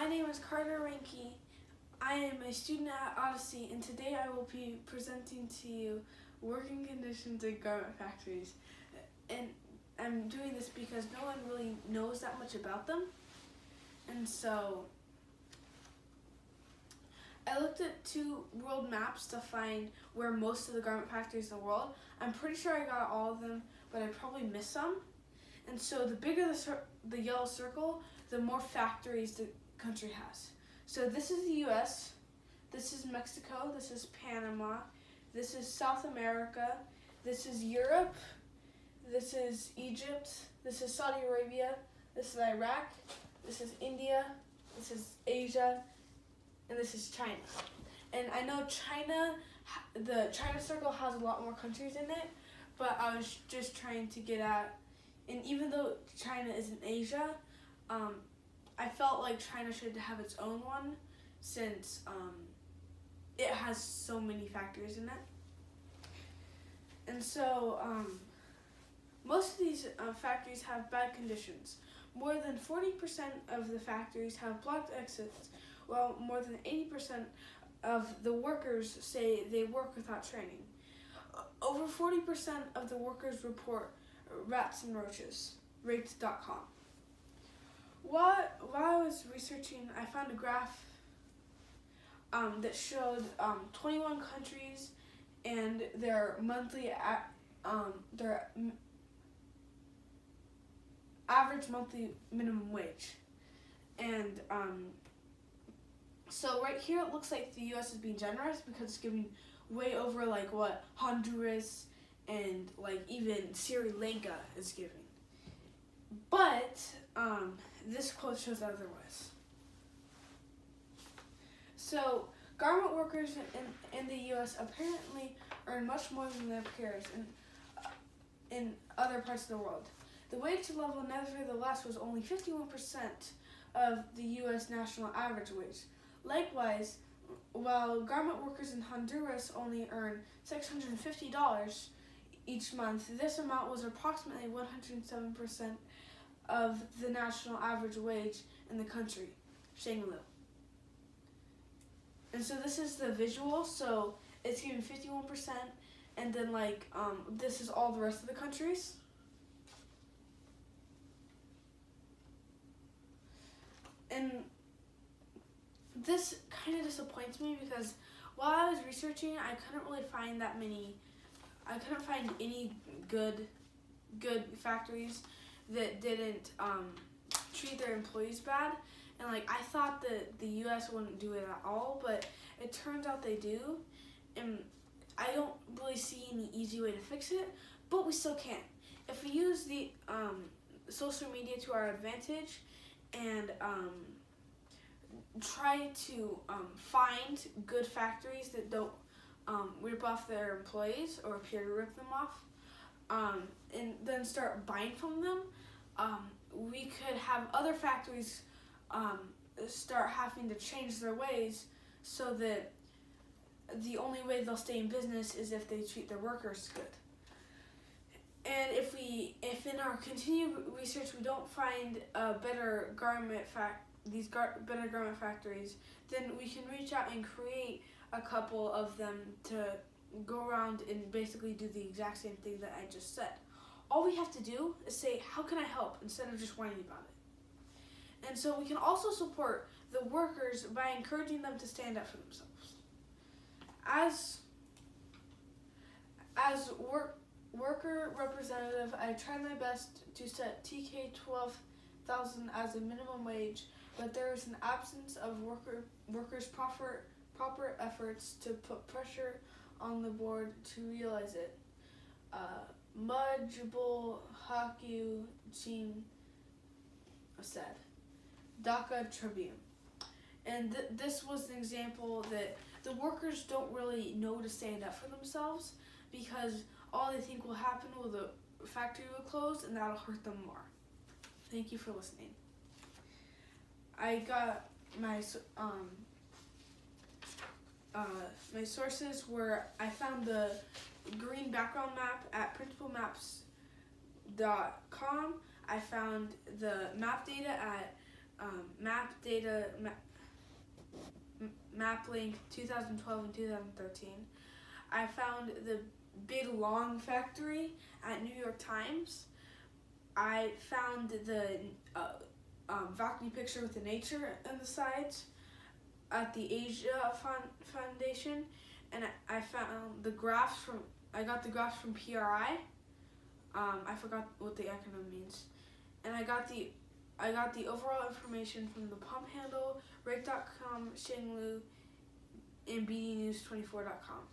My name is Carter Ranke. I am a student at Odyssey, and today I will be presenting to you working conditions in garment factories. And I'm doing this because no one really knows that much about them. And so I looked at two world maps to find where most of the garment factories in the world. I'm pretty sure I got all of them, but I probably missed some. And so the bigger the yellow circle, the more factories the country has. So this is the US, this is Mexico, this is Panama, this is South America, this is Europe, this is Egypt, this is Saudi Arabia, this is Iraq, this is India, this is Asia, and this is China. And I know China, the China circle has a lot more countries in it, but I was just trying to get at, and even though China is in Asia, I felt like China should have its own one since it has so many factories in it. And so most of these factories have bad conditions. More than 40% of the factories have blocked exits, while more than 80% of the workers say they work without training. Over 40% of the workers report rats and roaches, Raked.com. While I was researching, I found a graph that showed 21 countries and their average monthly minimum wage. And so right here it looks like the US is being generous because it's giving way over like what Honduras and like even Sri Lanka is giving. But this quote shows otherwise. So garment workers in the US apparently earn much more than their peers in other parts of the world. The wage level nevertheless was only 51% of the US national average wage. Likewise, while garment workers in Honduras only earn $650 each month, this amount was approximately 107% of the national average wage in the country, Shanglu. And so this is the visual, so it's giving 51%, and then like this is all the rest of the countries. And this kind of disappoints me because while I was researching, I couldn't really find any good factories that didn't treat their employees bad. And like I thought that the US wouldn't do it at all, but it turns out they do. And I don't really see any easy way to fix it, but we still can. If we use the social media to our advantage and try to find good factories that don't rip off their employees or appear to rip them off, and then start buying from them, we could have other factories start having to change their ways so that the only way they'll stay in business is if they treat their workers good. And if in our continued research we don't find better garment factories, then we can reach out and create a couple of them to go around and basically do the exact same thing that I just said. All we have to do is say, how can I help, instead of just whining about it. And so we can also support the workers by encouraging them to stand up for themselves. As worker representative, I tried my best to set TK 12,000 as a minimum wage, but there is an absence of workers' proper efforts to put pressure on the board to realize it. Mujibul Haqqi Jim said, Dhaka Tribune. And this was an example that the workers don't really know to stand up for themselves because all they think will happen will the factory will close and that'll hurt them more. Thank you for listening. I got my my sources where I found the green background map at principalmaps.com. I found the map data at map data, map link 2012 and 2013. I found the Big Long Factory at New York Times. I found the Vacni picture with the nature on the sides at the Asia Foundation, and I found the graphs from. I got the graphs from PRI. I forgot what the acronym means, and I got the overall information from the Pump Handle, Rake.com, Shanglu, and BDNews24.com.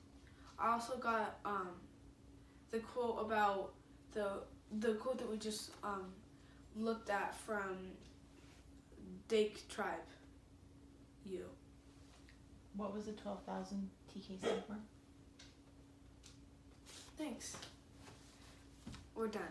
I also got the quote about the quote that we just looked at from Dake Tribe. What was the 12,000 TK stand for? Thanks. We're done.